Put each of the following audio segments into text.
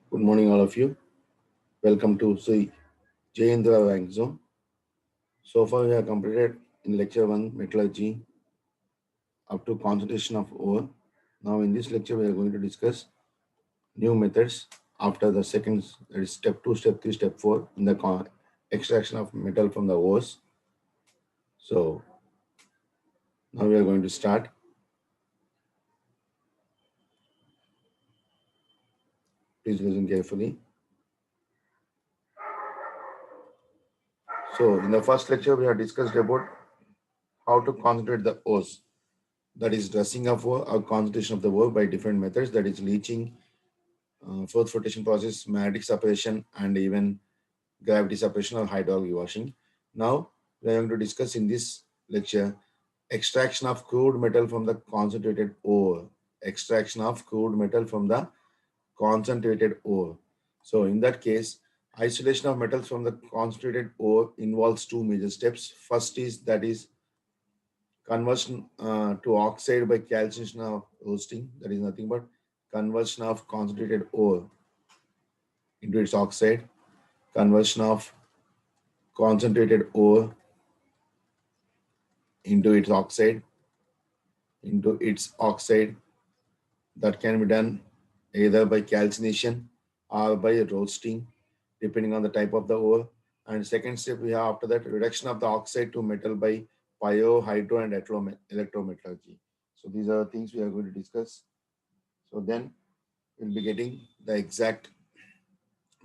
Good morning, all of you. Welcome to Jay Indra Rank Zone. So far, we have completed in lecture 1 metallurgy up to concentration of ore. Now, in this lecture, we are going to discuss new methods after the second, that is step 2, step 3, step 4 in the extraction of metal from the ores. So, now we are going to start. Please listen carefully. So, in the first lecture, we have discussed about how to concentrate the ores. That is dressing of ore or concentration of the ore by different methods, that is leaching, fourth flotation process, magnetic separation, and even gravity separation or hydraulic washing. Now, we are going to discuss in this lecture extraction of crude metal from the concentrated ore. Extraction of crude metal from the concentrated ore. So, in that case, isolation of metals from the concentrated ore involves two major steps. First is that is conversion to oxide by calcination of roasting. That is nothing but conversion of concentrated ore into its oxide, conversion of concentrated ore into its oxide, that can be done either by calcination or by roasting, depending on the type of the ore. And second step we have after that reduction of the oxide to metal by pyro, hydro, and electrometallurgy. So these are the things we are going to discuss. So then we'll be getting the exact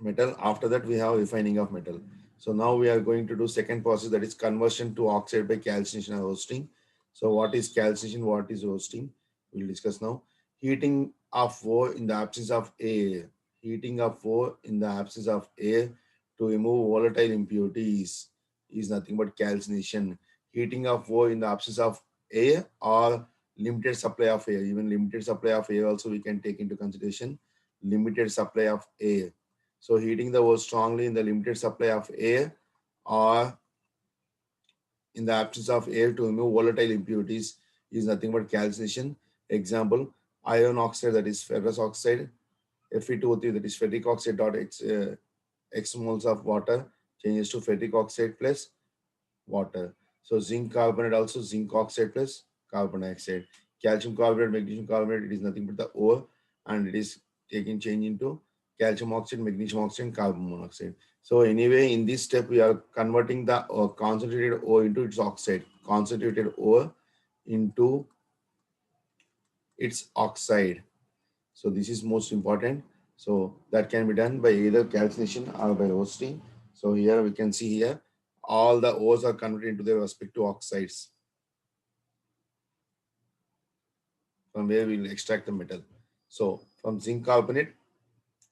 metal. After that, we have refining of metal. So now we are going to do second process, that is conversion to oxide by calcination and roasting. So what is calcination? What is roasting? We'll discuss now. Heating of ore in the absence of air. Heating of ore in the absence of air to remove volatile impurities is nothing but calcination. Heating of ore in the absence of air or limited supply of air. Even limited supply of air also we can take into consideration. Limited supply of air, so heating the ore strongly in the limited supply of air or in the absence of air to remove volatile impurities is nothing but calcination. Example, iron oxide, that is ferrous oxide, Fe2O3, that is ferric oxide dot x moles of water changes to ferric oxide plus water. So zinc carbonate also zinc oxide plus carbon dioxide. Calcium carbonate, magnesium carbonate, it is nothing but the ore and it is taking change into calcium oxide, magnesium oxide, and carbon monoxide. So anyway, in this step, we are converting the concentrated ore into its oxide, concentrated ore into its oxide. So this is most important. So that can be done by either calcination or by roasting. So here we can see here, all the ores are converted into their respective oxides from where we will extract the metal. So from zinc carbonate,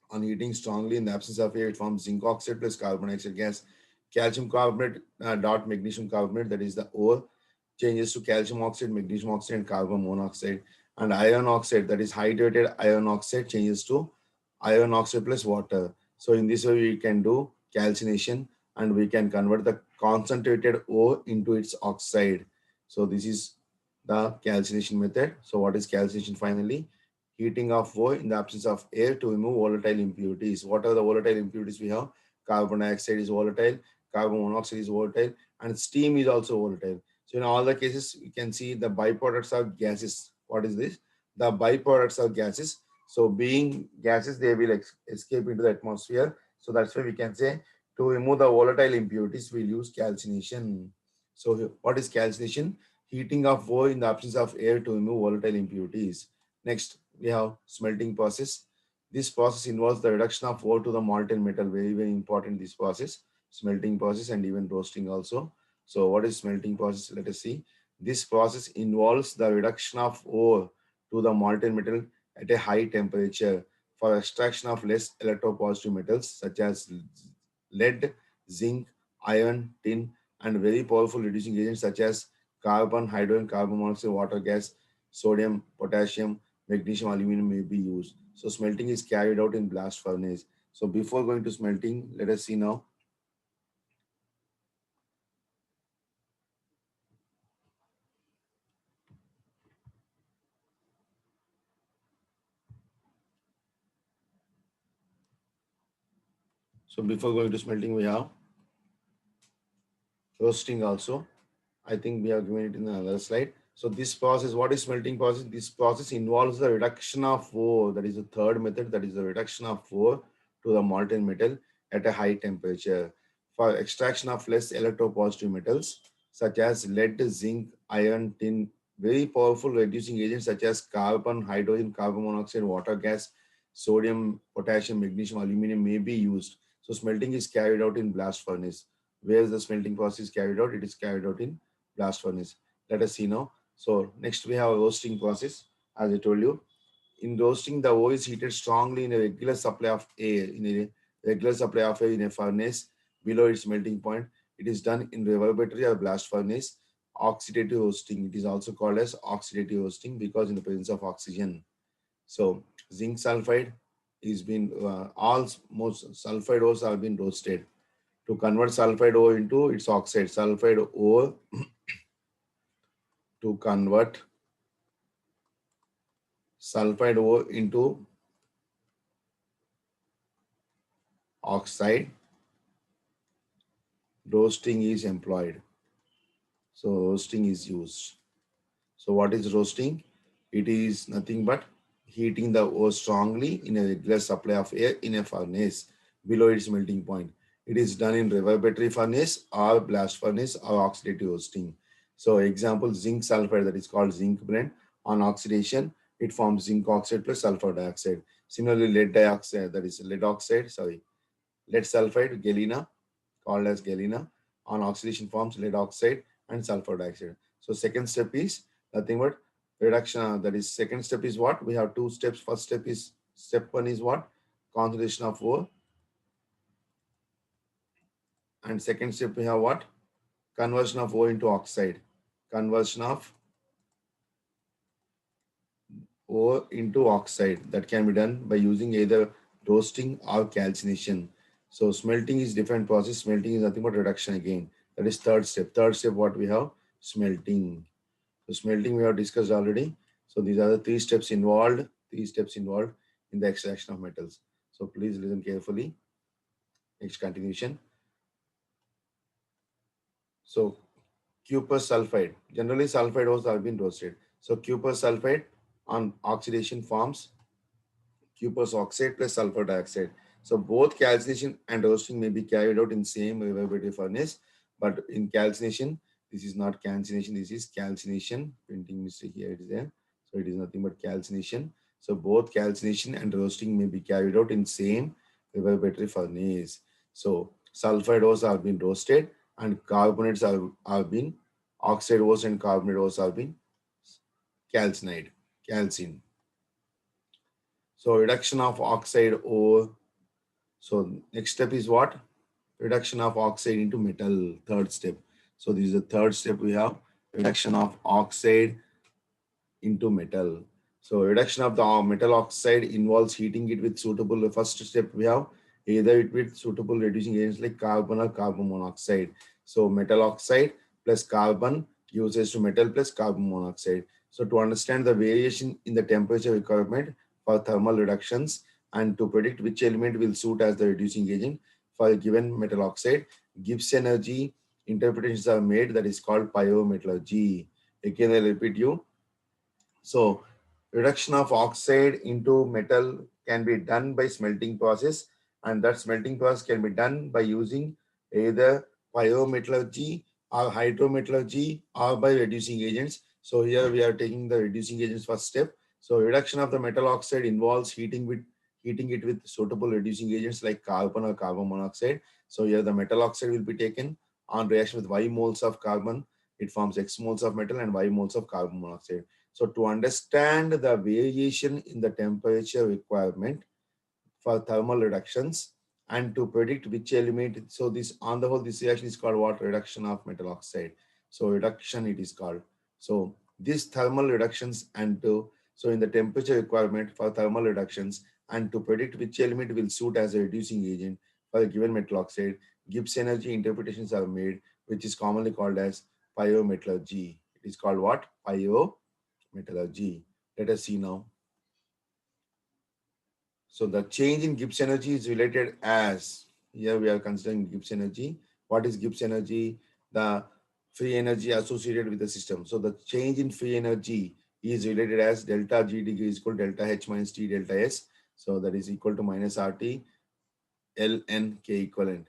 on heating strongly in the absence of air, it forms zinc oxide plus carbon dioxide gas. Calcium carbonate dot magnesium carbonate, that is the ore, changes to calcium oxide, magnesium oxide, and carbon monoxide. And iron oxide, that is hydrated iron oxide, changes to iron oxide plus water. So in this way, we can do calcination and we can convert the concentrated ore into its oxide. So this is the calcination method. So what is calcination finally? Heating of ore in the absence of air to remove volatile impurities. What are the volatile impurities we have? Carbon dioxide is volatile, carbon monoxide is volatile, and steam is also volatile. So in all the cases, you can see the byproducts of gases. What is this? The byproducts of gases. So being gases, they will escape into the atmosphere. So that's why we can say to remove the volatile impurities, we'll use calcination. So what is calcination? Heating of ore in the absence of air to remove volatile impurities. Next, we have smelting process. This process involves the reduction of ore to the molten metal. Very, very important this process. Smelting process and even roasting also. So what is smelting process? Let us see. This process involves the reduction of ore to the molten metal at a high temperature for extraction of less electropositive metals such as lead, zinc, iron, tin, and very powerful reducing agents such as carbon, hydrogen, carbon monoxide, water gas, sodium, potassium, magnesium, aluminum may be used. So smelting is carried out in blast furnace. So before going to smelting, let us see now. So before going to smelting, we have roasting also. I think we have given it in another slide. So this process, what is smelting process? This process involves the reduction of ore. That is the third method. That is the reduction of ore to the molten metal at a high temperature for extraction of less electropositive metals such as lead, zinc, iron, tin. Very powerful reducing agents such as carbon, hydrogen, carbon monoxide, water gas, sodium, potassium, magnesium, aluminum may be used. So smelting is carried out in blast furnace. Where is the smelting process carried out? It is carried out in blast furnace. Let us see now. So next we have roasting process. As I told you, in roasting, the ore is heated strongly in a regular supply of air. In a regular supply of air in a furnace below its melting point. It is done in reverberatory or blast furnace. Oxidative roasting. It is also called as oxidative roasting because in the presence of oxygen. So zinc sulfide is been all most sulfide ores have been roasted to convert sulfide ore into its oxide. Sulfide ore to convert sulfide ore into oxide, roasting is employed. So roasting is used. So what is roasting? It is nothing but heating the ore strongly in a regular supply of air in a furnace below its melting point. It is done in reverberatory furnace or blast furnace or oxidative roasting. So example, zinc sulfide, that is called zinc blend. On oxidation, it forms zinc oxide plus sulfur dioxide. Similarly, lead dioxide, that is lead oxide, sorry, lead sulfide, galena, called as galena. On oxidation forms lead oxide and sulfur dioxide. So second step is nothing but reduction. That is second step is what? We have two steps. First step is step one is what? Concentration of ore. And second step we have what? Conversion of ore into oxide. Conversion of ore into oxide. That can be done by using either roasting or calcination. So smelting is different process. Smelting is nothing but reduction again. That is third step. Third step what we have? Smelting. So smelting we have discussed already. So these are the three steps involved. Three steps involved in the extraction of metals. So please listen carefully. Next continuation. So copper sulfide. Generally sulfide ores have been roasted. So copper sulfide on oxidation forms cuprous oxide plus sulfur dioxide. So both calcination and roasting may be carried out in same reverberatory furnace, but in calcination, this is not calcination, this is calcination. Printing mistake here it is there. So it is nothing but calcination. So both calcination and roasting may be carried out in same reverberatory furnace. So sulfide ores have been roasted and carbonates have been oxide ores and carbonate ores have been calcined, calcined. So reduction of oxide ore. So next step is what? Reduction of oxide into metal. Third step. So this is the third step we have. Reduction of oxide into metal. So reduction of the metal oxide involves heating it with suitable. The first step we have either it with suitable reducing agents like carbon or carbon monoxide. So metal oxide plus carbon uses to metal plus carbon monoxide. So to understand the variation in the temperature requirement for thermal reductions and to predict which element will suit as the reducing agent for a given metal oxide, Gibbs energy interpretations are made that is called pyrometallurgy. Again, I repeat you, so reduction of oxide into metal can be done by smelting process, and that smelting process can be done by using either pyrometallurgy or hydrometallurgy or by reducing agents. So here we are taking the reducing agents first step. So reduction of the metal oxide involves heating it with suitable reducing agents like carbon or carbon monoxide. So here the metal oxide will be taken on reaction with Y moles of carbon. It forms X moles of metal and Y moles of carbon monoxide. So to understand the variation in the temperature requirement for thermal reductions and to predict which element, so this on the whole, this reaction is called what? Reduction of metal oxide. So reduction it is called. So these thermal reductions and to, so in the temperature requirement for thermal reductions and to predict which element will suit as a reducing agent for a given metal oxide, Gibbs energy interpretations are made, which is commonly called as pyrometallurgy. It is called what? Pyrometallurgy. Let us see now. So the change in Gibbs energy is related as Here we are considering Gibbs energy. What is Gibbs energy? The free energy associated with the system. So the change in free energy is related as delta G degree is equal to delta H minus T delta S. So that is equal to minus RT ln K equivalent.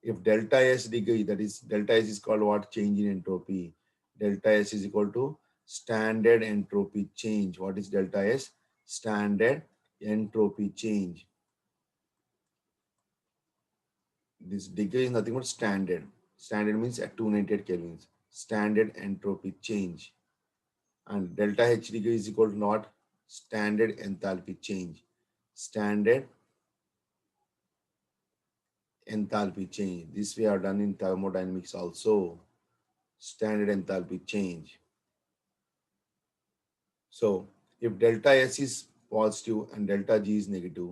If delta S degree, that is delta S is called what? Change in entropy. Delta S is equal to standard entropy change. What is delta S? Standard entropy change. This degree is nothing but standard. Standard means at 298 kelvins. Standard entropy change. And delta H degree is equal to not standard enthalpy change. Standard enthalpy change. This we have done in thermodynamics also. Standard enthalpy change. So if delta S is positive and delta G is negative,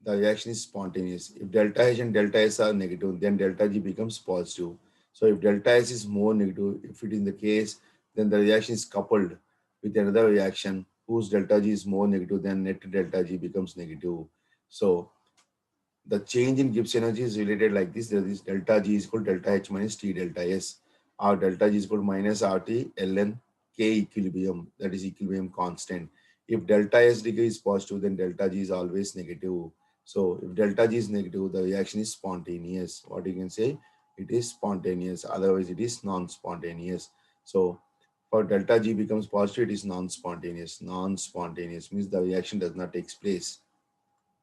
the reaction is spontaneous. If delta H and delta S are negative, then delta G becomes positive. So if delta S is more negative, if it is the case, then the reaction is coupled with another reaction whose delta G is more negative, then net delta G becomes negative. So the change in Gibbs energy is related like this. There is delta G is equal to delta H minus T delta S. Or delta G is equal to minus RT ln K equilibrium. That is equilibrium constant. If delta S degree is positive, then delta G is always negative. So if delta G is negative, the reaction is spontaneous. What you can say? It is spontaneous. Otherwise, it is non-spontaneous. So for delta G becomes positive, it is non-spontaneous. Non-spontaneous means the reaction does not take place.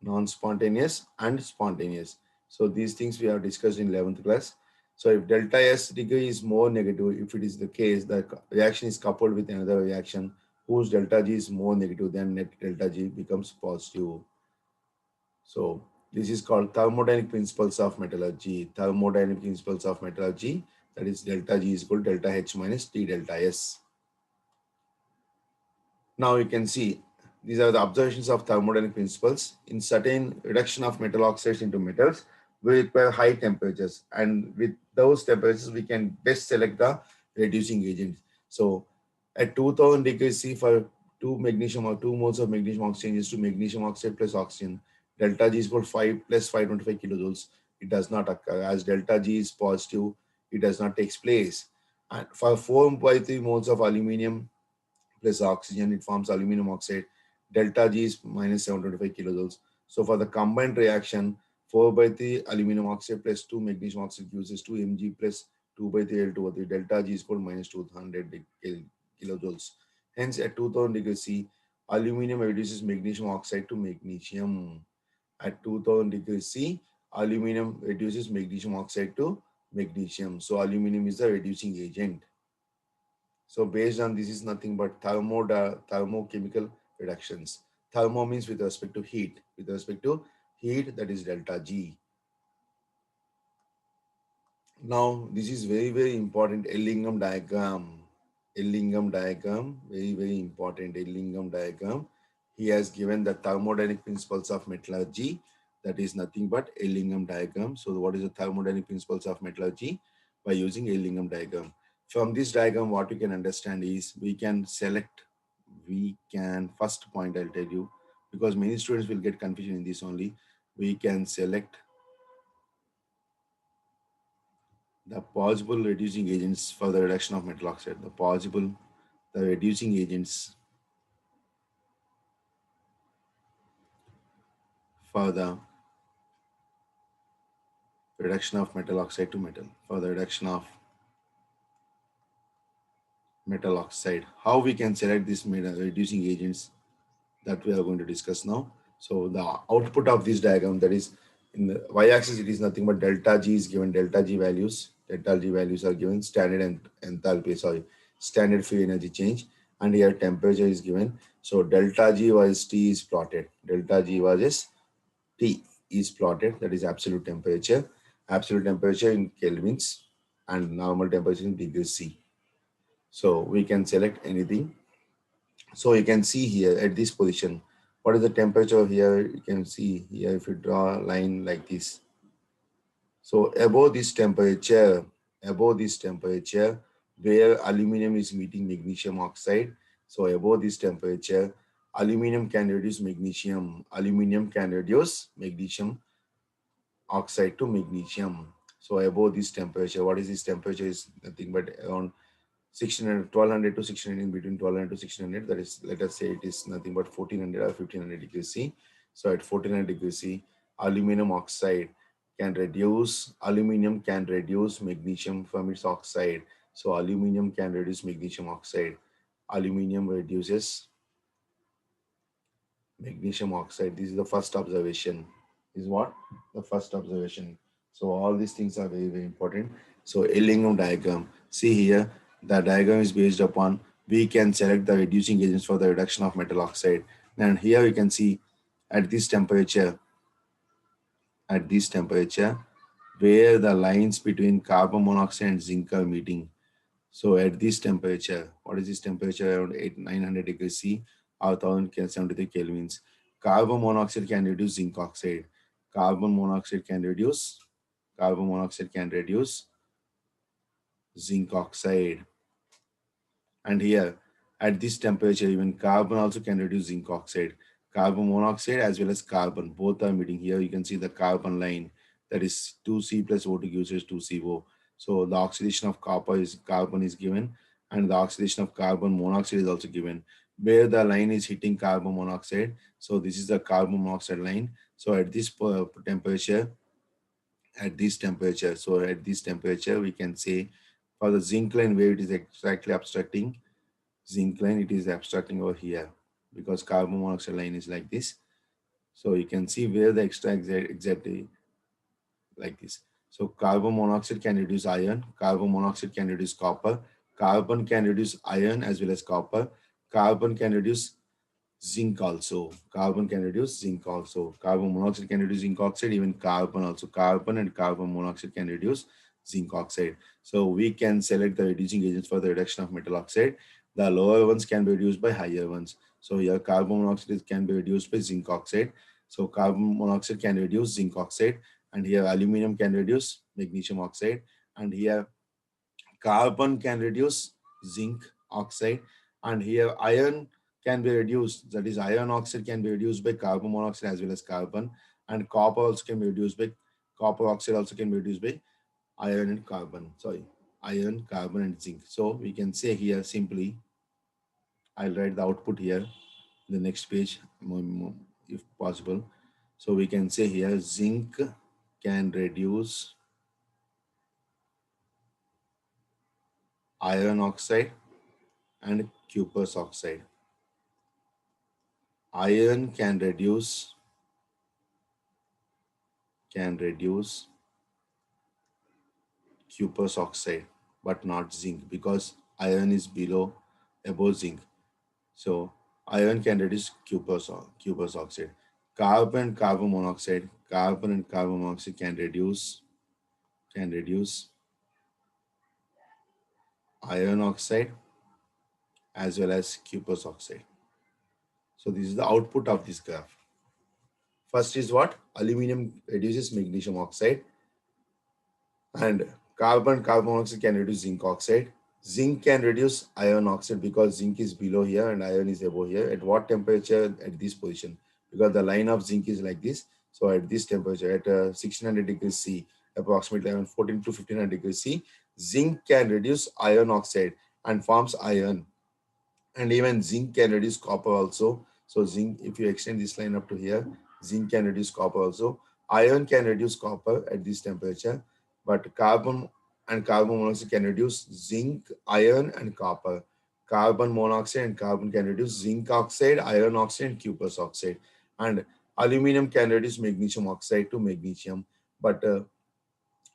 Non-spontaneous and spontaneous. So these things we have discussed in 11th class. So if delta S degree is more negative, if it is the case, the reaction is coupled with another reaction whose delta G is more negative, then net delta G becomes positive. So this is called thermodynamic principles of metallurgy. Thermodynamic principles of metallurgy, that is delta G is equal to delta H minus T delta S. Now you can see these are the observations of thermodynamic principles. In certain reduction of metal oxides into metals, we require high temperatures, and with those temperatures, we can best select the reducing agents. So at 2000 degrees C for two magnesium or 2 moles of magnesium oxide is to magnesium oxide plus oxygen. Delta G is equal to 5 plus 525 kilojoules. It does not occur. As delta G is positive, it does not take place. And for 4.3 moles of aluminum plus oxygen, it forms aluminum oxide. Delta G is minus 725 kilojoules. So for the combined reaction, 4 by 3 aluminum oxide plus 2 magnesium oxide gives us 2 Mg plus 2 by 3 L2O3. Delta G is called minus 200 kilojoules. Hence, at 2000 degrees C, aluminum reduces magnesium oxide to magnesium. At 2000 degrees C, aluminum reduces magnesium oxide to magnesium. So aluminum is the reducing agent. So based on this is nothing but thermochemical reductions. Thermo means with respect to heat. With respect to heat, that is delta G. Now this is very important. Ellingham diagram. Ellingham diagram. Very important. Ellingham diagram. He has given the thermodynamic principles of metallurgy. That is nothing but Ellingham diagram. So what is the thermodynamic principles of metallurgy? By using Ellingham diagram. From this diagram, what you can understand is first point I'll tell you, because many students will get confusion in this only. We can select the possible reducing agents for the reduction of metal oxide. The reducing agents for the reduction of metal oxide to metal, for the reduction of metal oxide. How we can select these reducing agents, that we are going to discuss now. So the output of this diagram, that is in the y-axis, it is nothing but delta G is given, delta G values. Delta G values are given, standard and enthalpy, standard free energy change. And here temperature is given. So delta G was T is plotted. Delta G was T is plotted, that is absolute temperature. Absolute temperature in kelvins and normal temperature in degrees C. So we can select anything. So you can see here at this position, what is the temperature here? You can see here if you draw a line like this. So above this temperature, where aluminum is meeting magnesium oxide. So above this temperature, aluminum can reduce magnesium. Aluminum can reduce magnesium oxide to magnesium. So above this temperature, what is this temperature is nothing but around 1600, 1200 to 1600, in between 1200 to 1600. That is, let us say it is nothing but 1400 or 1500 degrees C. So at 1400 degrees C, aluminum oxide aluminum can reduce magnesium from its oxide. So aluminum can reduce magnesium oxide. Aluminum reduces magnesium oxide. This is the first observation. Is what? The first observation. So all these things are very, very important. So Ellingham diagram. See here, the diagram is based upon we can select the reducing agents for the reduction of metal oxide. And here we can see at this temperature, at this temperature, where the lines between carbon monoxide and zinc are meeting. So at this temperature, what is this temperature? Around 900 degrees C or 1073 kelvins. Carbon monoxide can reduce zinc oxide. Carbon monoxide can reduce, carbon monoxide can reduce zinc oxide. And here, at this temperature, even carbon also can reduce zinc oxide. Carbon monoxide as well as carbon, both are meeting. Here you can see the carbon line, that is 2C plus O2 gives us 2CO. So the oxidation of carbon is given, and the oxidation of carbon monoxide is also given. Where the line is hitting carbon monoxide, so this is the carbon monoxide line. So at this temperature, we can say for the zinc line where it is exactly abstracting, zinc line, it is abstracting over here because carbon monoxide line is like this. So you can see where the extra exactly like this. So carbon monoxide can reduce iron, carbon monoxide can reduce copper, carbon can reduce iron as well as copper, carbon can reduce zinc also. Carbon can reduce zinc also. Carbon monoxide can reduce zinc oxide, even carbon also. Carbon and carbon monoxide can reduce zinc oxide. So we can select the reducing agents for the reduction of metal oxide. The lower ones can be reduced by higher ones. So here carbon monoxide can be reduced by zinc oxide. So carbon monoxide can reduce zinc oxide. And here aluminum can reduce magnesium oxide. And here carbon can reduce zinc oxide, and here iron can be reduced, that is iron oxide can be reduced by carbon monoxide as well as carbon, and copper also can be reduced by copper oxide also can be reduced by iron and carbon, sorry, iron, carbon and zinc. So we can say here simply, I'll write the output here in the next page if possible. So we can say here zinc can reduce iron oxide and cuprous oxide. Iron can reduce cuprous oxide, but not zinc because iron is above zinc. So iron can reduce cuprous oxide. Carbon and carbon monoxide can reduce iron oxide as well as cuprous oxide. So this is the output of this graph. First is what? Aluminum reduces magnesium oxide, and carbon monoxide can reduce zinc oxide. Zinc can reduce iron oxide because zinc is below here and iron is above here. At what temperature? At this position, because the line of zinc is like this. So at this temperature, at 1600 degrees C, approximately around 14 to 1500 degrees C, zinc can reduce iron oxide and forms iron, and even zinc can reduce copper also. So zinc, if you extend this line up to here, zinc can reduce copper also. Iron can reduce copper at this temperature, but carbon monoxide can reduce zinc, iron, and copper. Carbon monoxide and carbon can reduce zinc oxide, iron oxide, and cuprous oxide. And aluminum can reduce magnesium oxide to magnesium, but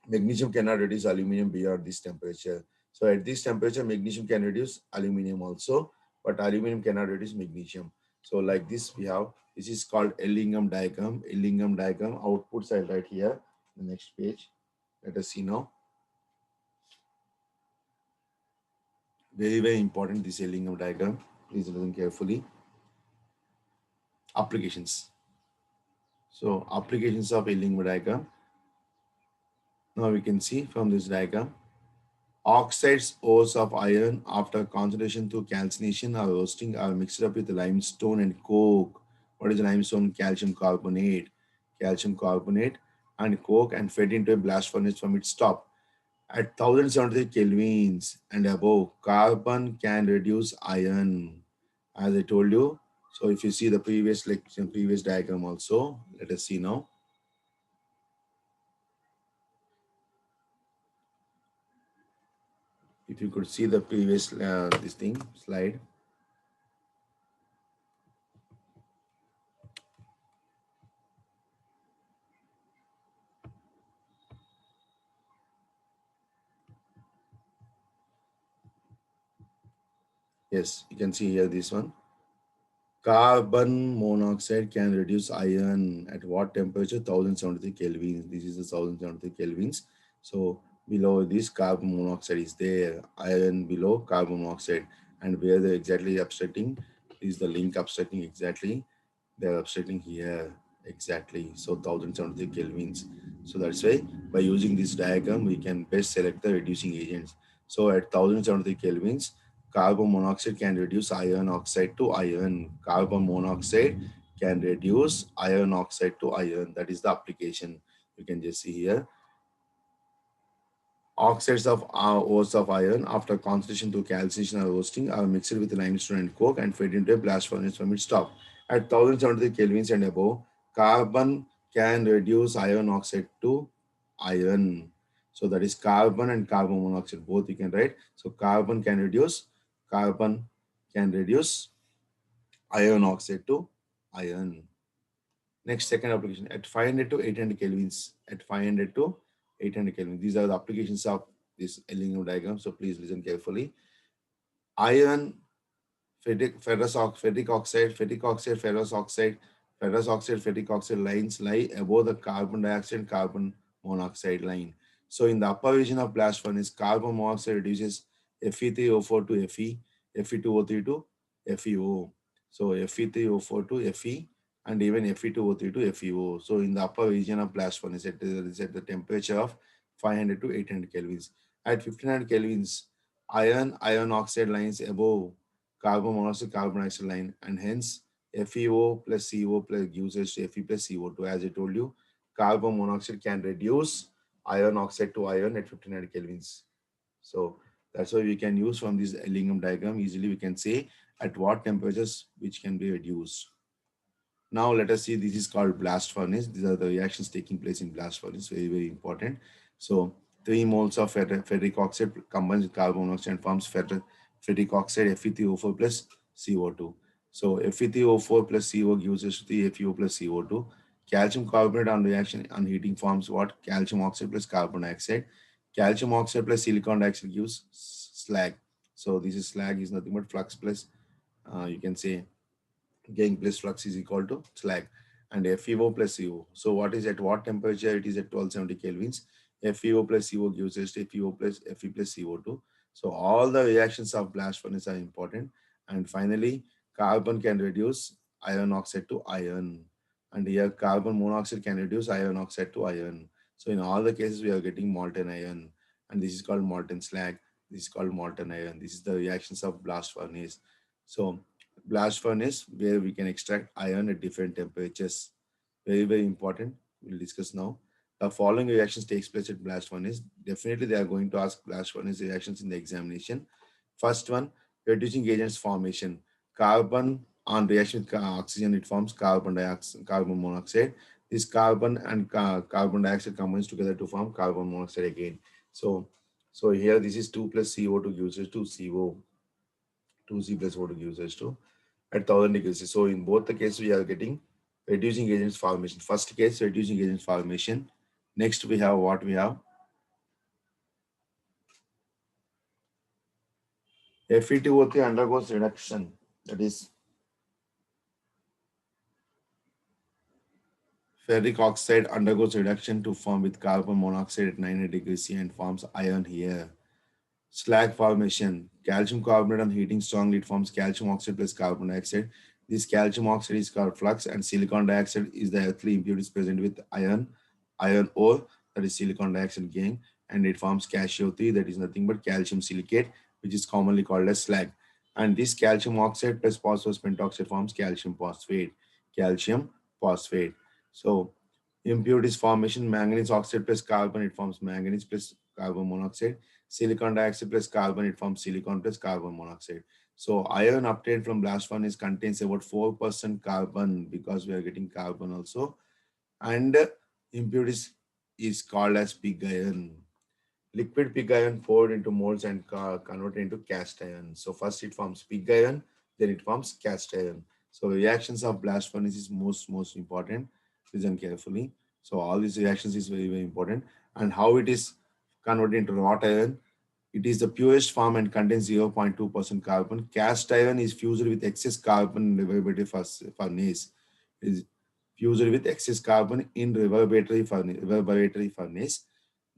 magnesium cannot reduce aluminum beyond this temperature. So at this temperature, magnesium can reduce aluminum also, but aluminum cannot reduce magnesium. So like this, this is called Ellingham diagram. Ellingham diagram outputs I'll write here, the next page. Let us see now. Very, very important, this Ellingham diagram. Please listen carefully. Applications. So applications of Ellingham diagram. Now we can see from this diagram, oxides, ores of iron after concentration through calcination or roasting are mixed up with limestone and coke. What is limestone? Calcium carbonate. Calcium carbonate and coke and fed into a blast furnace from its top. At 1073 kelvins and above, carbon can reduce iron, as I told you. So if you see the previous lecture, previous diagram also, let us see now. If you could see the previous this thing slide. Yes, you can see here this one. Carbon monoxide can reduce iron at what temperature? 1073 kelvins. This is the 1073 kelvins. So below this carbon monoxide is there, iron below carbon monoxide, and where they're exactly abstracting is the link abstracting exactly. They're abstracting here exactly. So 1073 kelvins. So that's why by using this diagram, we can best select the reducing agents. So at 1073 kelvins, carbon monoxide can reduce iron oxide to iron. Carbon monoxide can reduce iron oxide to iron. That is the application. You can just see here. Oxides of ores of iron after concentration through calcination or roasting are mixed with limestone and coke and fed into a blast furnace from its top. At 1073 kelvins and above, carbon can reduce iron oxide to iron. So that is carbon and carbon monoxide, both you can write. So carbon can reduce iron oxide to iron. Next, second application at 500 to 800 kelvins. At 500 to 800 kelvin. These are the applications of this aluminum diagram. So please listen carefully. Iron, ferric oxide, ferrous oxide, ferric oxide lines lie above the carbon dioxide, carbon monoxide line. So in the upper region of blast furnace, carbon monoxide reduces Fe3O4 to Fe, Fe2O3 to FeO. So Fe3O4 to Fe and even Fe2O3 to FeO. So in the upper region of blast furnace, it is at the temperature of 500 to 800 kelvins. At 1500 kelvins, iron oxide lines above carbon monoxide, carbon dioxide line, and hence FeO plus CO plus gives us Fe plus CO2. As I told you, carbon monoxide can reduce iron oxide to iron at 1500 kelvins. So that's why we can use from this aluminum diagram easily. We can say at what temperatures which can be reduced. Now let us see, this is called blast furnace. These are the reactions taking place in blast furnace, very, very important. So 3 moles of ferric oxide combines with carbon monoxide and forms ferric oxide Fe3O4 plus CO2. So Fe3O4 plus CO gives us 3FeO plus CO2. Calcium carbonate on reaction on heating forms what? Calcium oxide plus carbon dioxide. Calcium oxide plus silicon dioxide gives slag. So this is slag is nothing but flux plus you can say gain plus flux is equal to slag and FeO plus CO. So what is at what temperature? It is at 1270 kelvins. FeO plus CO gives us FeO plus Fe plus CO2. So all the reactions of blast furnace are important. And finally, carbon can reduce iron oxide to iron. And here carbon monoxide can reduce iron oxide to iron. So in all the cases, we are getting molten iron. And this is called molten slag. This is called molten iron. This is the reactions of blast furnace. So blast furnace where we can extract iron at different temperatures. Very, very important. We'll discuss now. The following reactions takes place at blast furnace. Definitely they are going to ask blast furnace reactions in the examination. First one, reducing agents formation. Carbon on reaction with oxygen, it forms carbon dioxide, carbon monoxide. This carbon and carbon dioxide combines together to form carbon monoxide again. So here this is 2 plus CO2 gives us 2 CO, 2C plus O2 gives us 2 at 1000 degrees. So in both the cases, we are getting reducing agents formation. First case, reducing agents formation. Next, we have what we have. Fe2O3 undergoes reduction. That is ferric oxide undergoes reduction to form with carbon monoxide at 900 degrees C and forms iron here. Slag formation. Calcium carbonate on heating strongly, it forms calcium oxide plus carbon dioxide. This calcium oxide is called flux and silicon dioxide is the earthly impurities present with iron ore, that is silicon dioxide gang, and it forms CaSiO3, that is nothing but calcium silicate, which is commonly called as slag. And this calcium oxide plus phosphorus pentoxide forms calcium phosphate. Calcium phosphate. So Impurities formation, manganese oxide plus carbon, it forms manganese plus carbon monoxide. Silicon dioxide plus carbon, it forms silicon plus carbon monoxide. So iron obtained from blast furnace contains about 4% carbon because we are getting carbon also. And impurities is called as pig iron. Liquid pig iron poured into molds and converted into cast iron. So first it forms pig iron, then it forms cast iron. So reactions of blast furnace is most important. Listen carefully. So all these reactions is very important. And how it is converted into wrought iron. It is the purest form and contains 0.2% carbon. Cast iron is fused with excess carbon in reverberative furnace. Is fused with excess carbon in reverberatory furnace.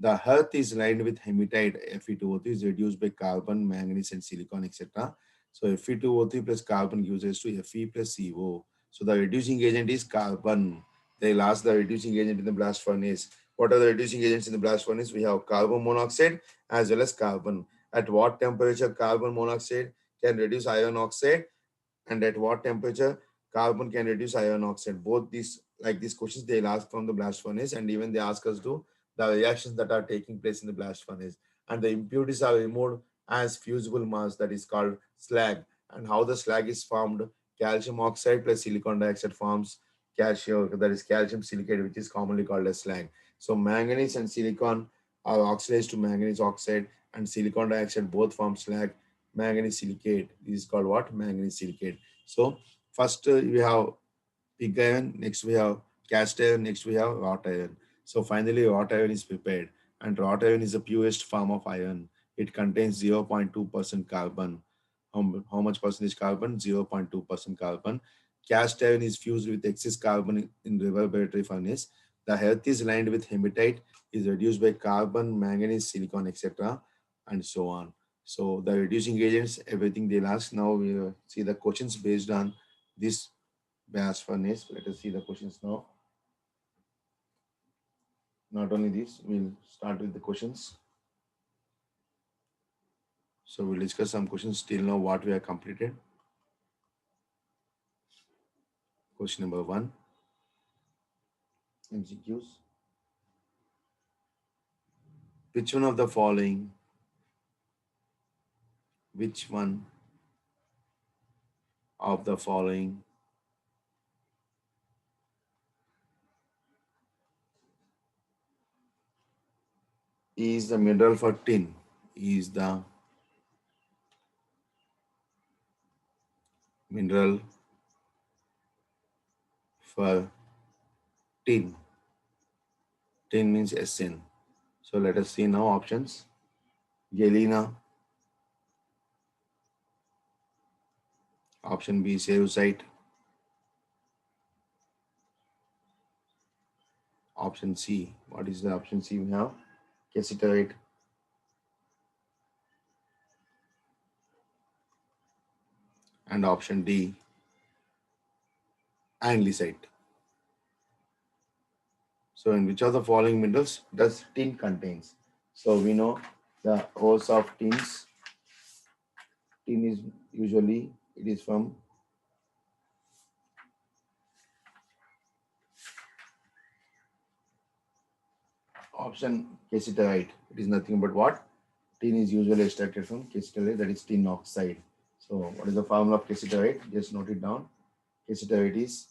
The earth is lined with hematite. Fe2O3 is reduced by carbon, manganese, and silicon, etc. So Fe2O3 plus carbon gives rise to Fe plus CO. So the reducing agent is carbon. They'll ask the reducing agent in the blast furnace. What are the reducing agents in the blast furnace? We have carbon monoxide as well as carbon. At what temperature carbon monoxide can reduce iron oxide, and at what temperature carbon can reduce iron oxide? Both these, like these questions, they'll ask from the blast furnace, and even they ask us to the reactions that are taking place in the blast furnace. And the impurities are removed as fusible mass, that is called slag. And how the slag is formed? Calcium oxide plus silicon dioxide forms calcium, that is calcium silicate, which is commonly called as slag. So manganese and silicon are oxidized to manganese oxide, and silicon dioxide both form slag, manganese silicate. This is called what? Manganese silicate. So first we have pig iron, next we have cast iron, next we have wrought iron. So finally wrought iron is prepared, and wrought iron is the purest form of iron. It contains 0.2% carbon. How much percentage carbon? 0.2% carbon. Cast iron is fused with excess carbon in reverberatory furnace. The earth is lined with hematite, is reduced by carbon, manganese, silicon, etc., and so on. So the reducing agents, everything they'll ask. Now we'll see the questions based on this blast furnace. Let us see the questions now. Not only this, we'll start with the questions. So we'll discuss some questions till now what we have completed. Question number 1, MCQs. Which one of the following, which one of the following is the mineral for tin? Is the mineral for tin? Tin means SN. So let us see now options. Galena, option B, cerussite, option C. What is the option C we have? Cassiterite, and option D, andesite. So in which of the following minerals does tin contains? So we know the ores of tins. Tin is usually, it is from option cassiterite. It is nothing but what? Tin is usually extracted from cassiterite, that is tin oxide. So what is the formula of cassiterite? Just note it down. Cassiterite is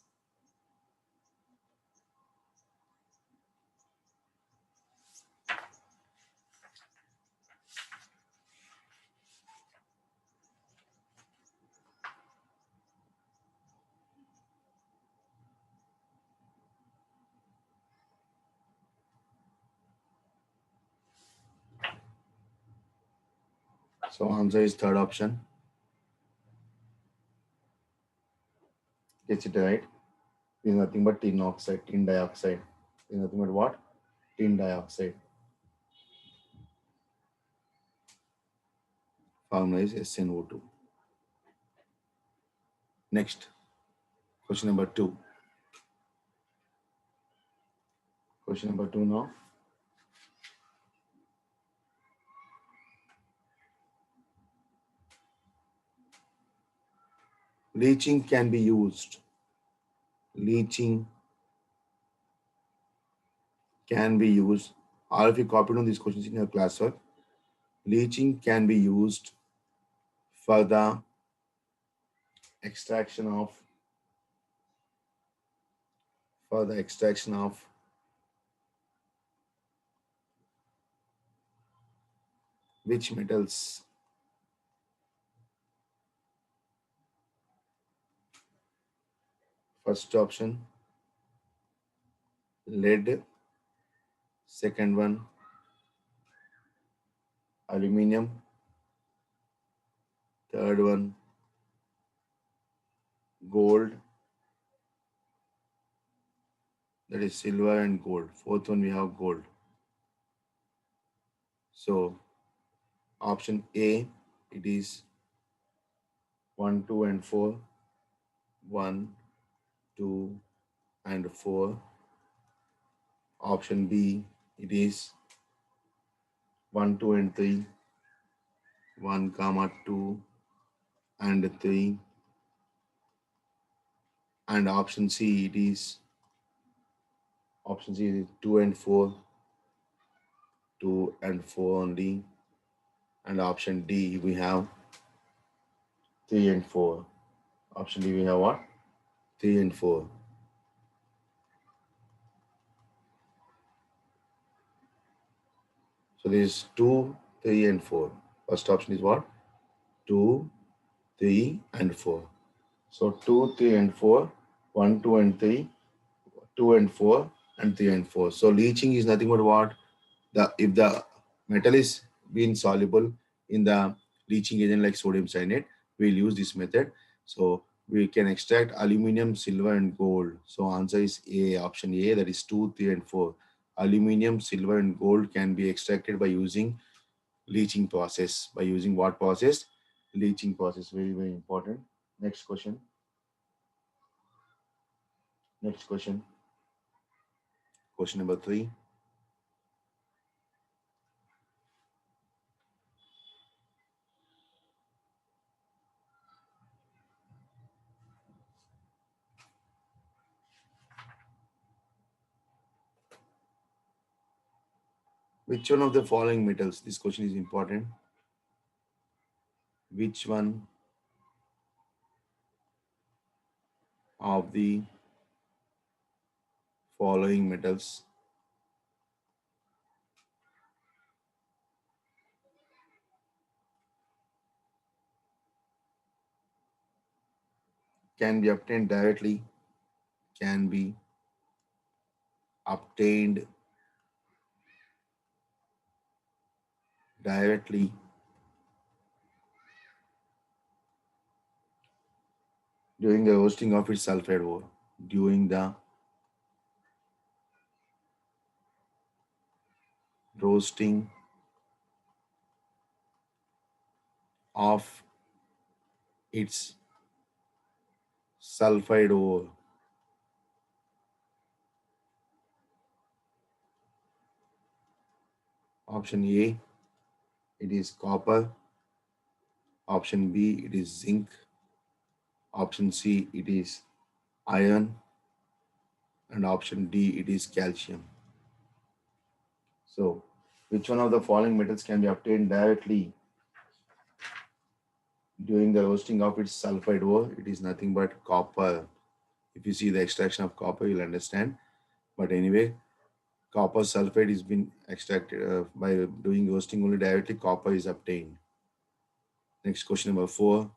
so answer is third option. Cassiterite is nothing but tin oxide, tin dioxide. Is nothing but what? Tin dioxide. Formula is SnO2. Next, question number 2. Question number 2 now. Leaching can be used. Leaching can be used. All of you copied on these questions in your classwork. Leaching can be used for the extraction of which metals? First option lead, second one aluminum, third one gold, that is silver and gold. Fourth one we have gold. So option A, it is 1, 2 and 4. 1, 2 and 4. Option B, it is 1, 2 and 3. 1, comma 2 and 3. And option C, it is 2 and 4. 2 and 4 only. And option D, we have 3 and 4. Option D, we have what? 3 and 4. So this is 2, 3 and 4. First option is what? 2, 3 and 4. So 2, 3 and 4. 1, 2 and 3. 2 and 4 and 3 and 4. So leaching is nothing but what? If the metal is being soluble in the leaching agent like sodium cyanide, we'll use this method. So we can extract aluminum, silver, and gold. So answer is A, option A, that is 2, 3, and 4. Aluminum, silver, and gold can be extracted by using leaching process. By using what process? Leaching process. Very, very important. Next question. Next question. Question number 3. Which one of the following metals? This question is important. Which one of the following metals can be obtained directly, can be obtained directly during the roasting of its sulfide ore? During the roasting of its sulfide ore. Option A, it is copper. Option B, it is zinc. Option C, it is iron. And option D, it is calcium. So, which one of the following metals can be obtained directly during the roasting of its sulfide ore? It is nothing but copper. If you see the extraction of copper, you'll understand. But anyway, copper sulfide is been extracted by doing roasting only directly. Copper is obtained. Next question number 4.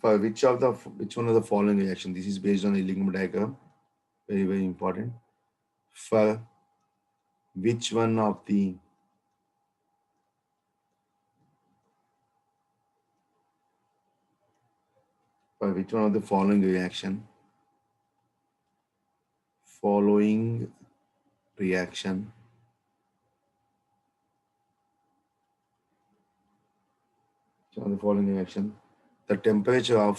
For which one of the following reaction? This is based on a ligament diagram. Very, very important. For which one of the following reaction? Following reaction. Which one of the following reaction? The temperature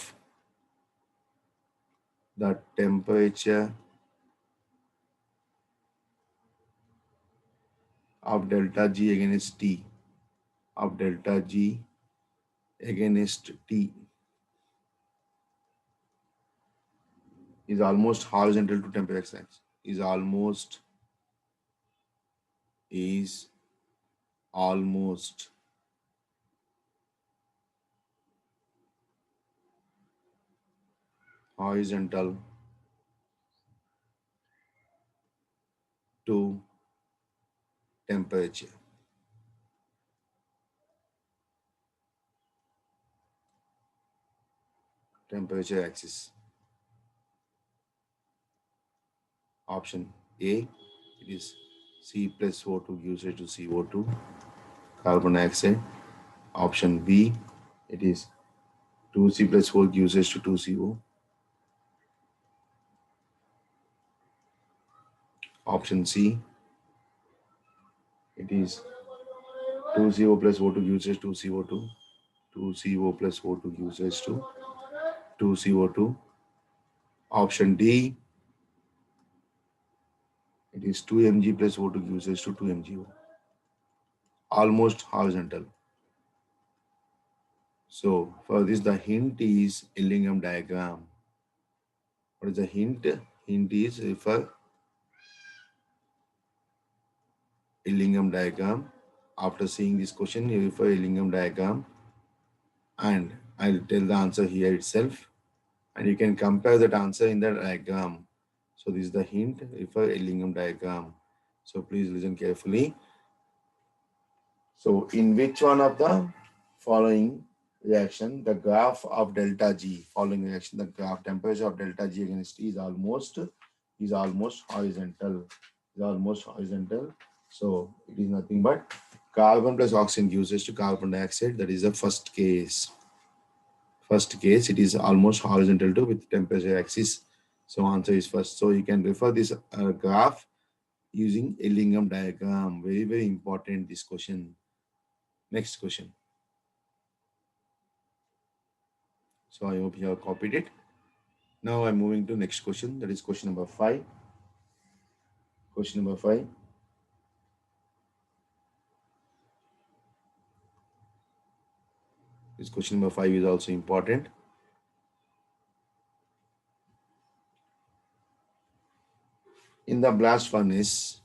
of delta G against T, of delta G against T is almost horizontal to temperature axis. Is almost horizontal to temperature axis. Option A, it is C plus O2 gives rise to CO2, carbon dioxide. Option B, it is 2C plus 4 gives rise to 2CO. Option C, it is 2CO plus O2 gives rise to CO2. 2CO plus O2 gives rise to 2CO2. Option D, it is 2 mg plus O2 gives rise to 2 mgo. Almost horizontal. So for this, the hint is Illingham diagram. What is the hint? Hint is refer Illingham diagram. After seeing this question, you refer Illingham diagram, and I'll tell the answer here itself, and you can compare that answer in the diagram. So this is the hint, refer Illingham diagram. So please listen carefully. So in which one of the following reaction, the graph of delta G, following reaction, the graph temperature of delta G against T is almost horizontal. Is almost horizontal. So it is nothing but carbon plus oxygen gives rise to carbon dioxide. That is the first case. First case, it is almost horizontal to with temperature axis. So answer is first. So you can refer this graph using a Illingham diagram. Very, very important this question. Next question. So I hope you have copied it. Now I'm moving to next question. That is question number 5. Question number 5. This question number 5 is also important. In the blast furnace,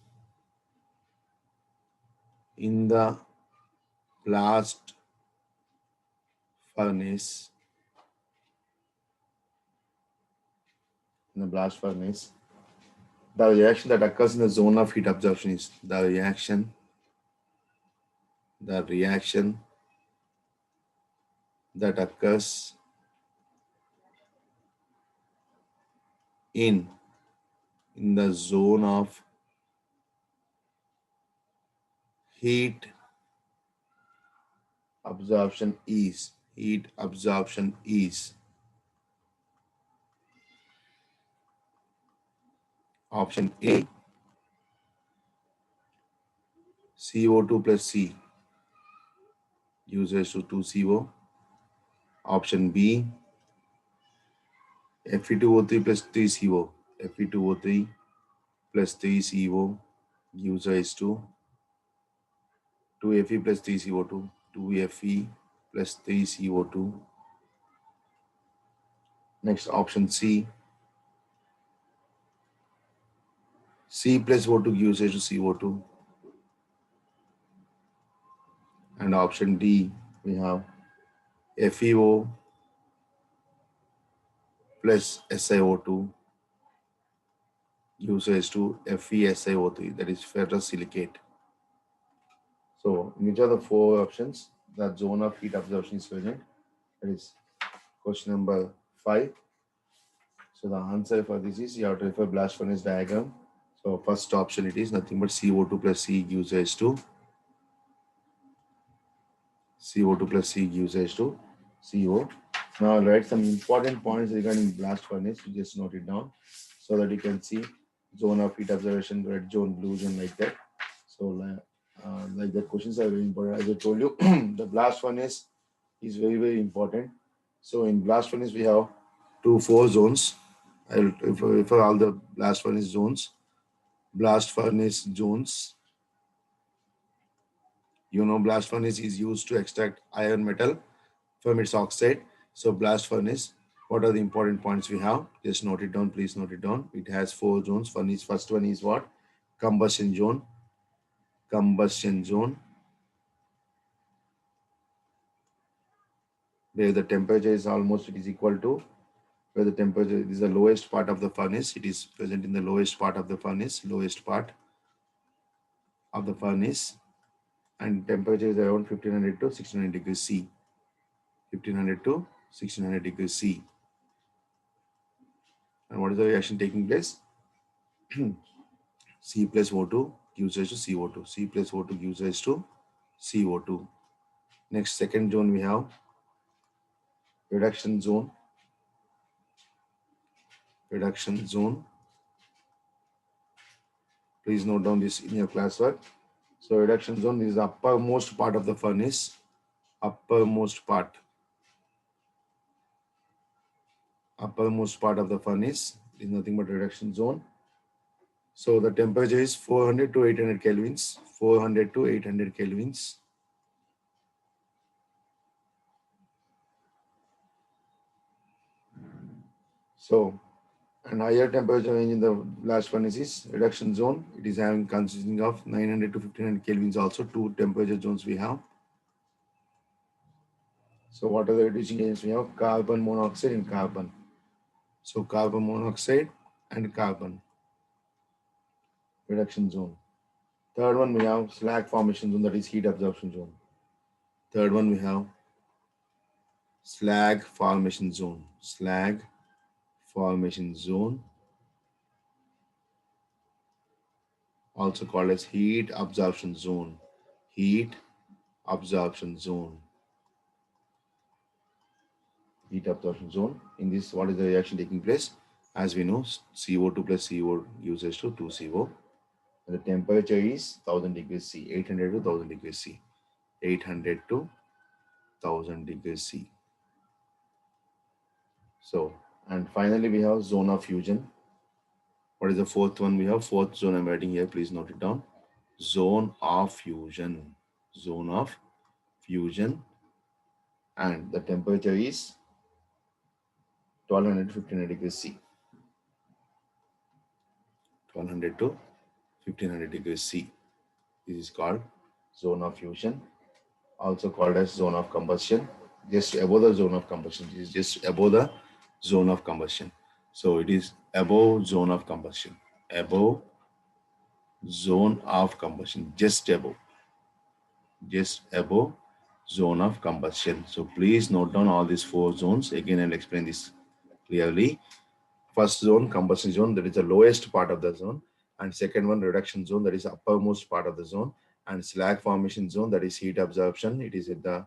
in the blast furnace, in the blast furnace, the reaction that occurs in the zone of heat absorption is the reaction that occurs in the zone of heat absorption is option A, CO2 plus C gives rise to 2CO. Option B, Fe2O3 plus 3CO. Fe2O3 plus 3CO gives rise to 2Fe plus 3CO2. 2Fe plus 3CO2. Next, option C, C plus O2 gives rise to CO2. And option D, we have FeO plus SiO2 gives rise to FeSiO3, that is ferrous silicate. So, which are the 4 options? The zone of heat absorption is present. That is question number 5. So, the answer for this is you have to refer blast furnace diagram. So, first option it is nothing but CO2 plus C gives rise to CO2 plus C gives rise to CO. Now, I'll write some important points regarding blast furnace. You just note it down so that you can see zone of heat observation, red zone, blue zone, like that. So, like the questions are very important. As I told you, the blast furnace is very, very important. So, in blast furnace, we have 4 zones. I will refer all the blast furnace zones. Blast furnace zones. Blast furnace is used to extract iron metal from its oxide. So blast furnace, what are the important points we have? Just note it down, please note it down. It has 4 zones. First one is what? Combustion zone. Combustion zone, where the temperature is almost, it is equal to, where the temperature is the lowest part of the furnace. It is present in the lowest part of the furnace, lowest part of the furnace, and temperature is around 1500 to 1600 degrees C. 1500 to 1600 degrees C. And what is the reaction taking place? C plus O2 gives rise to CO2. C plus O2 gives rise to CO2. Next, second zone we have reduction zone. Reduction zone. Please note down this in your classwork. So reduction zone is the uppermost part of the furnace. Uppermost part. Uppermost part of the furnace is nothing but reduction zone. So the temperature is 400 to 800 kelvins. 400 to 800 kelvins. So, and higher temperature range in the blast furnace is reduction zone. It is having consisting of 900 to 1500 kelvins also. 2 temperature zones we have. So what are the reducing agents we have? Carbon monoxide and carbon. So carbon monoxide and carbon. Reduction zone. Third one we have slag formation zone, that is heat absorption zone. Third one we have slag formation zone. Slag formation zone, also called as heat absorption zone. Heat absorption zone. Heat absorption zone. In this, what is the reaction taking place? As we know, CO2 plus CO gives us to 2CO. And the temperature is 1000 degrees C, 800 to 1000 degrees C. 800 to 1000 degrees C. So, and finally we have zone of fusion. What is the fourth one? We have fourth zone I'm writing here. Please note it down. Zone of fusion. Zone of fusion. And the temperature is 1200 to 1500 degrees C. 1200 to 1500 degrees C. This is called zone of fusion, also called as zone of combustion. Just above the zone of combustion. It is just above the zone of combustion. So it is above zone of combustion. Above zone of combustion. Just above zone of combustion. So please note down all these 4 zones. Again, I'll explain this clearly. First zone, combustion zone, that is the lowest part of the zone. And second one, reduction zone, that is the uppermost part of the zone. And slag formation zone, that is heat absorption. It is at the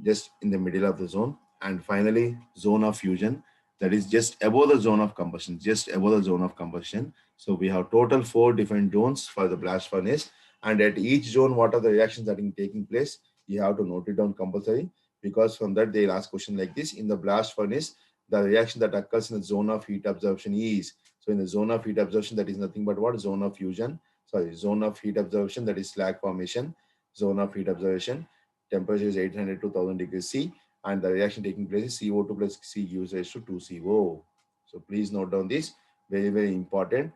just in the middle of the zone. And finally, zone of fusion, that is just above the zone of combustion, just above the zone of combustion. So we have total 4 different zones for the blast furnace. And at each zone, what are the reactions that are taking place? You have to note it down compulsory, because from that they'll ask question like this. In the blast furnace, the reaction that occurs in the zone of heat absorption is, so in the zone of heat absorption, that is nothing but what? Zone of fusion. Sorry, zone of heat absorption, that is slag formation. Zone of heat absorption, temperature is 800 to 1000 degrees C, and the reaction taking place is CO2 plus C gives rise to 2CO. So please note down this, very, very important.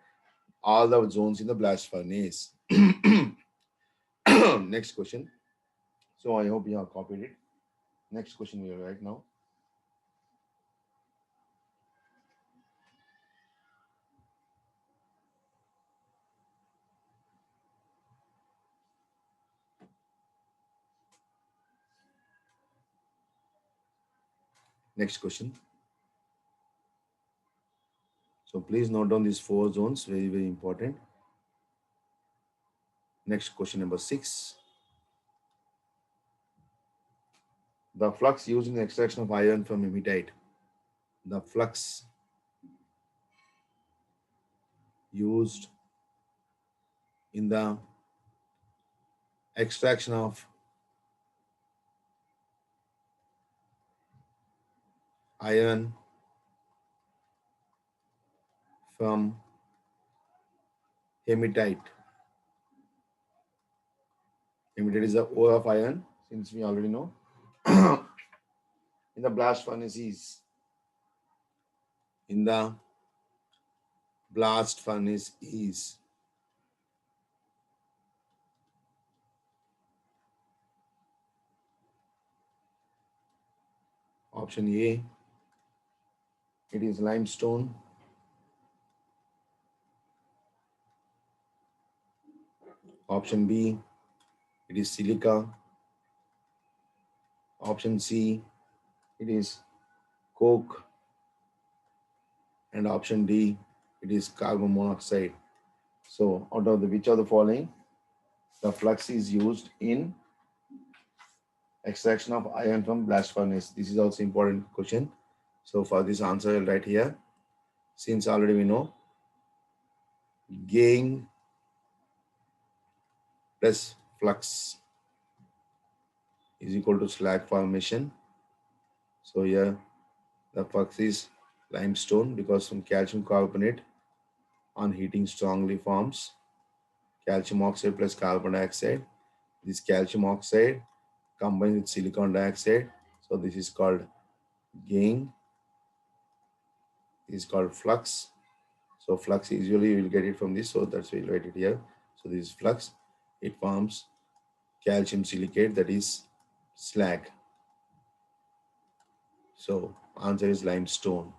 All the zones in the blast furnace. Next question. So I hope you have copied it. Next question we will write now. Next question. So please note down these 4 zones, very, very important. Next question number 6. The flux used in the extraction of iron from hematite. The flux used in the extraction of iron from hematite. Emitted is the ore of iron, since we already know. In the blast furnace is in the blast furnace is option A, it is limestone. Option B, it is silica. Option C, it is coke. And option D, it is carbon monoxide. So out of the which of the following the flux is used in extraction of iron from blast furnace? This is also important question. So for this answer, I'll write here. Since already we know gain plus flux is equal to slag formation. So here the flux is limestone because from calcium carbonate on heating strongly forms calcium oxide plus carbon dioxide. This calcium oxide combines with silicon dioxide. So this is called gain. This is called flux. So flux usually you will get it from this. So that's why we'll write it here. So this is flux. It forms calcium silicate, that is slag. So answer is limestone.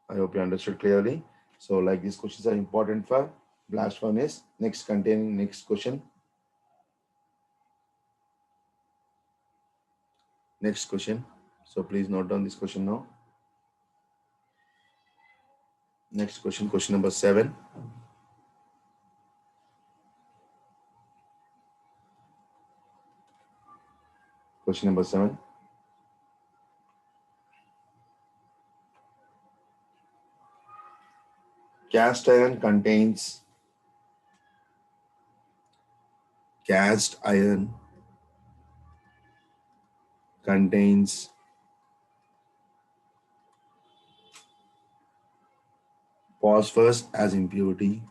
I hope you understood clearly. So like these questions are important for blast furnace. Next question. Next question. So please note down this question now. Next question, question number 7. Question number 7. Cast iron contains phosphorus as impurity.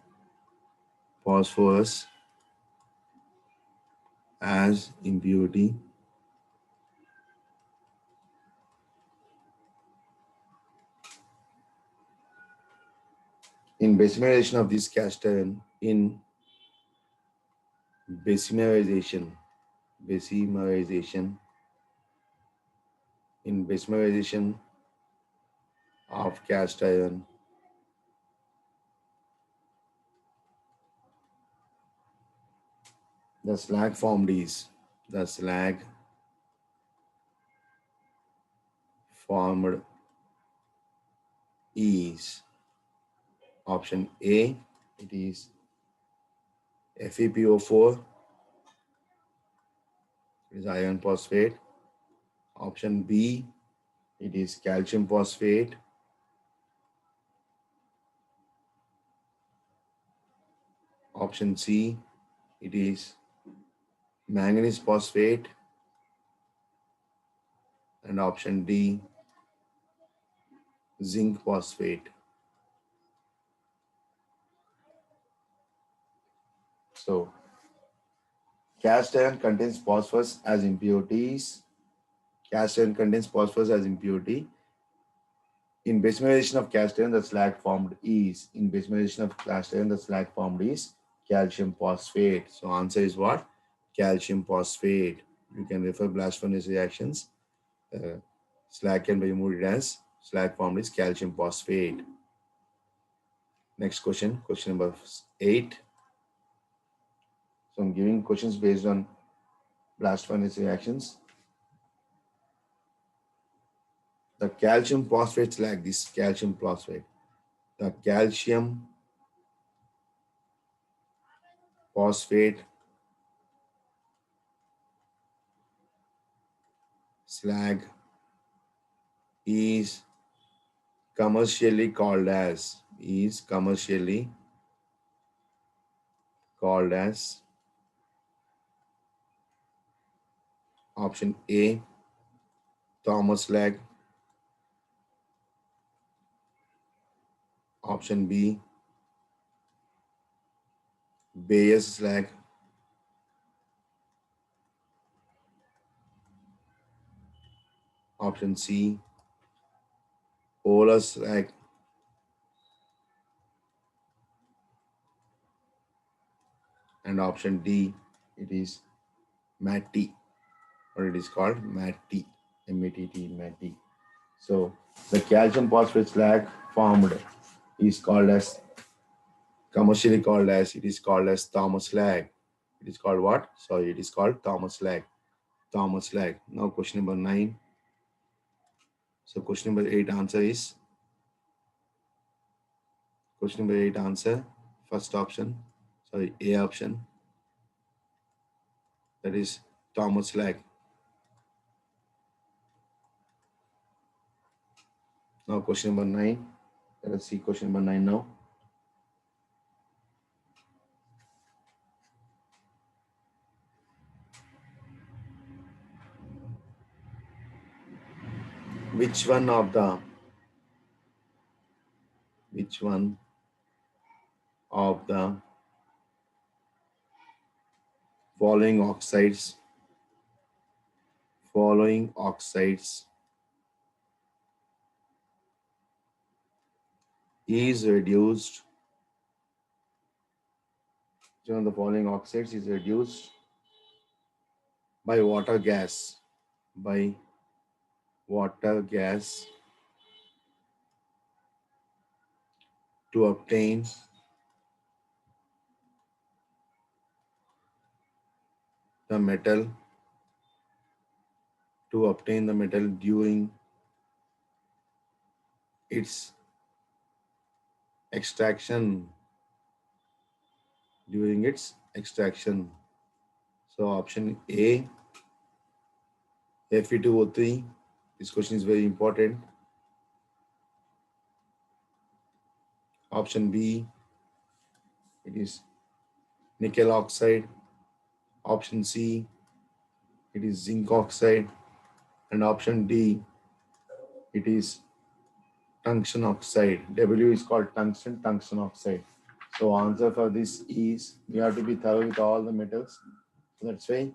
Phosphorus as impurity. In basimerization of this cast iron, in basimerization of cast iron, the slag formed is option A, it is FePO4, it is iron phosphate. Option B, it is calcium phosphate. Option C, it is manganese phosphate. And option D, zinc phosphate. So cast iron contains phosphorus as impurities. Cast iron contains phosphorus as impurity. In basimerization of cast iron, the slag formed is calcium phosphate. So answer is what? Calcium phosphate. You can refer blast furnace reactions. Slag can be removed as slag formed is calcium phosphate. Next question, question number 8. So I'm giving questions based on blast furnace reactions. The calcium phosphate slag, this calcium phosphate. The calcium phosphate slag is commercially called as option A, Thomas slag. Option B, Bayes slag. Option C, polar slag. And option D, it is MATT, or it is called MATT, M-A-T-T, MATT. So the calcium phosphate slag formed is called as, commercially called as, it is called as Thomas slag. It is called what? Sorry, it is called Thomas slag. Thomas slag. Now question number 9. So question number 8 answer is, question number 8 answer, first option, sorry, A option, that is Thomas slag. Now question number 9. Let us see question number 9 now. Which one of the, which one of the following oxides, following oxides is reduced, which one of the following oxides is reduced by water gas, by water gas to obtain the metal, to obtain the metal during its extraction, during its extraction. So option A, Fe2O3. This question is very important. Option B, it is nickel oxide. Option C, it is zinc oxide. And option D, it is tungsten oxide. W is called tungsten, tungsten oxide. So answer for this is, you have to be thorough with all the metals. So that's why.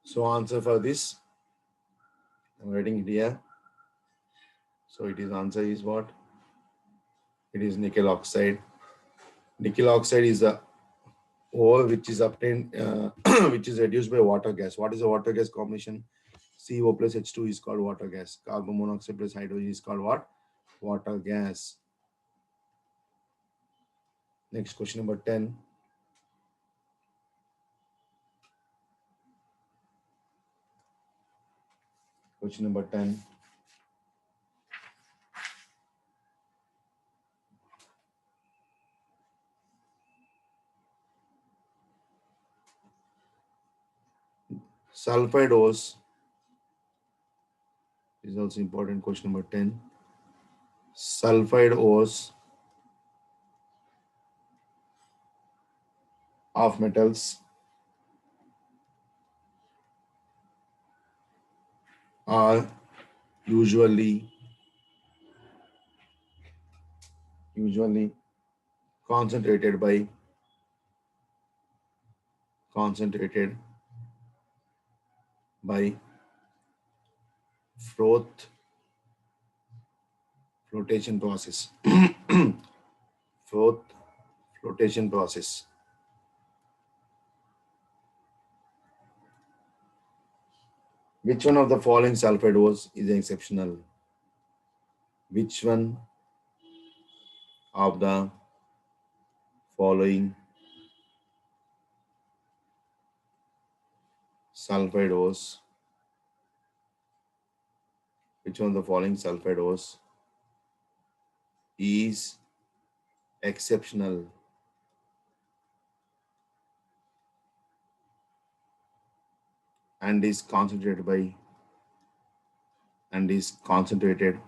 So answer for this, I'm writing it here. So it is, answer is what? It is nickel oxide. Nickel oxide is a ore which is obtained, which is reduced by water gas. What is the water gas combination? CO plus H2 is called water gas. Carbon monoxide plus hydrogen is called what? Water gas. Next question number 10. Question number 10. Sulfide ores is also important. Question number 10. Sulfide ores of metals are usually concentrated by concentrated by froth flotation process. Froth flotation process. Which one of the following sulfide ores is exceptional? Which one of the following sulfide ores, which one of the following sulfide ores is exceptional and is concentrated by, and is concentrated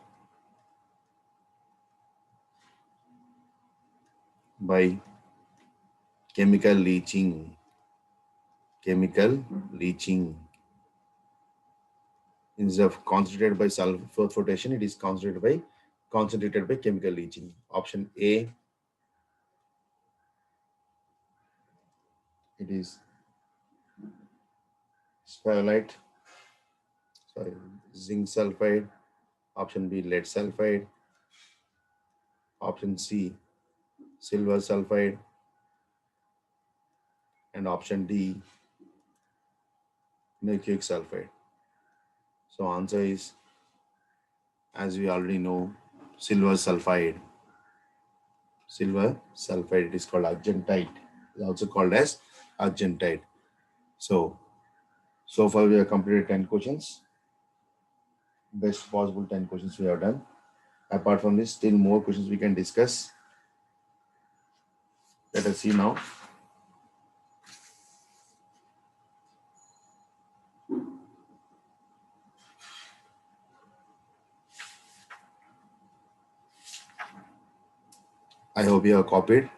by chemical leaching? Chemical leaching. Instead of concentrated by sulfur flotation, it is concentrated by chemical leaching. Option A, it is sphalerite. Sorry, zinc sulfide, option B, lead sulfide, option C, silver sulfide, and option D, mercuric sulfide. So answer is, as we already know, silver sulfide. Silver sulfide, it is called argentite. It is also called as argentite. So far we have completed 10 questions. Best possible 10 questions we have done. Apart from this, still more questions we can discuss. Let us see now. I hope you have copied.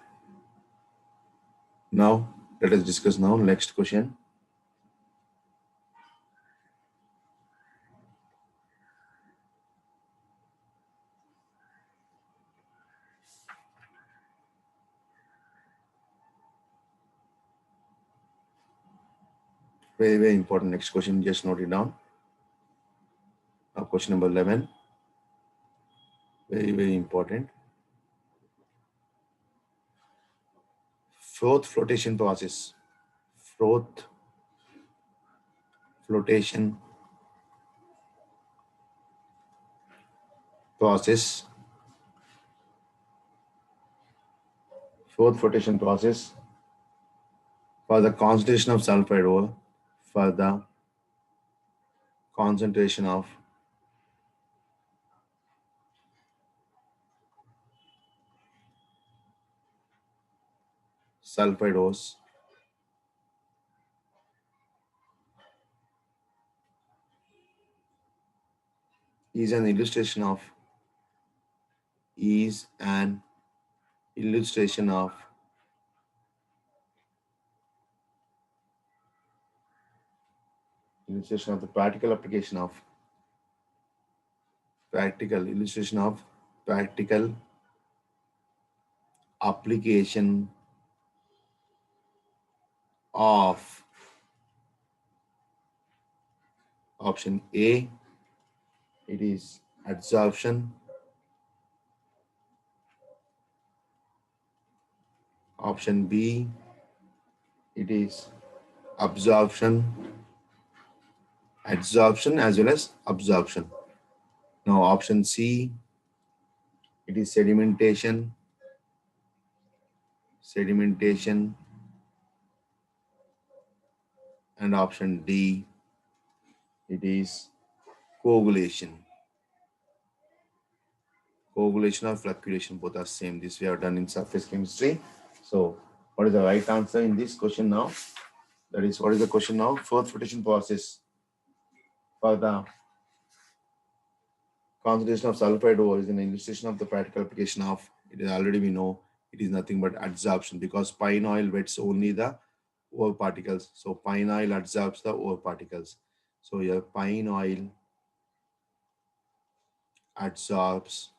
Now, let us discuss now next question. Very, very important next question. Just note it down. Question number 11. Very, very important. Fourth flotation process. Fourth flotation process. Fourth flotation process for the concentration of sulfide ore, for the concentration of sulfide ores is an illustration of is an illustration of the practical application of practical application of option A, it is adsorption. Option B, it is absorption, adsorption as well as absorption. Now option C, it is sedimentation, and option D, it is coagulation. Coagulation or flocculation, both are same. This we have done in surface chemistry. So what is the right answer in this question now? That is, what is the question now? Fourth flotation process for the concentration of sulfide ore is an illustration of the practical application of, it is already we know, it is nothing but adsorption, because pine oil wets only the ore particles. So pine oil adsorbs the ore particles. So your pine oil adsorbs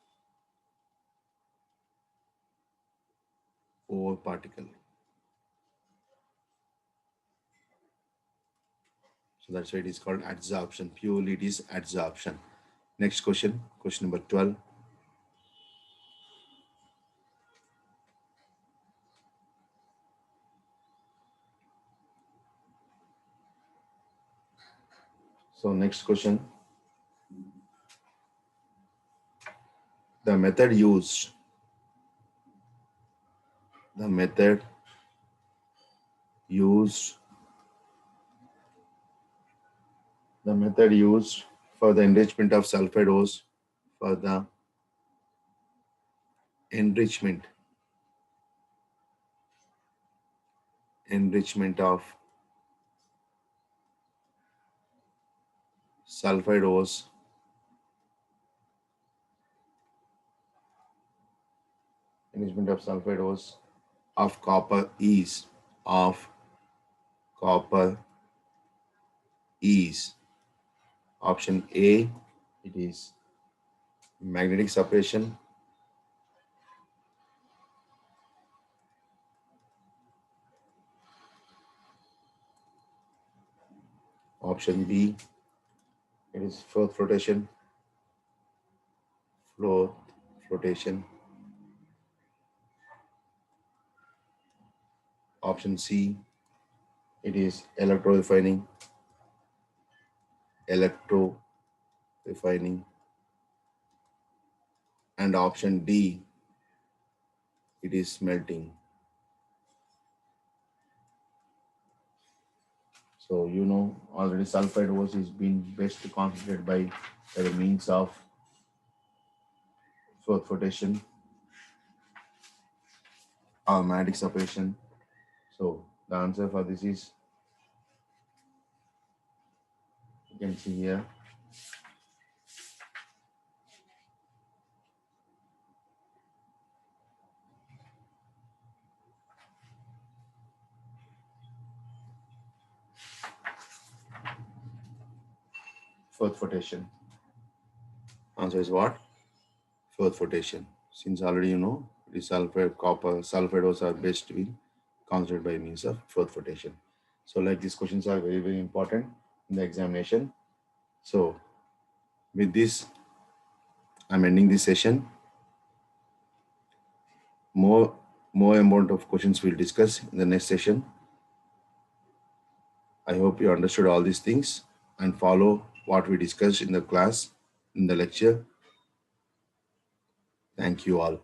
ore particle. So that's why it is called adsorption. Purely it is adsorption. Next question, question number 12. So next question, the method used, the method used for the enrichment of sulfide ores, for the enrichment of sulfide ores of copper is option A, it is magnetic separation. Option B, It is fourth flotation, fourth flotation. Option C, it is electro refining, and option D, it is smelting. So you know already sulfide ores is being best concentrated by the means of fourth flotation or magnetic separation. So the answer for this is, you can see here, fourth flotation. Answer is what? Fourth flotation. Since already you know the sulfide, copper, sulfide ores are best to be considered by means of fourth flotation. So like these questions are very, very important in the examination. So with this, I'm ending this session. More more amount of questions we'll discuss in the next session. I hope you understood all these things and follow what we discussed in the class, in the lecture. Thank you all.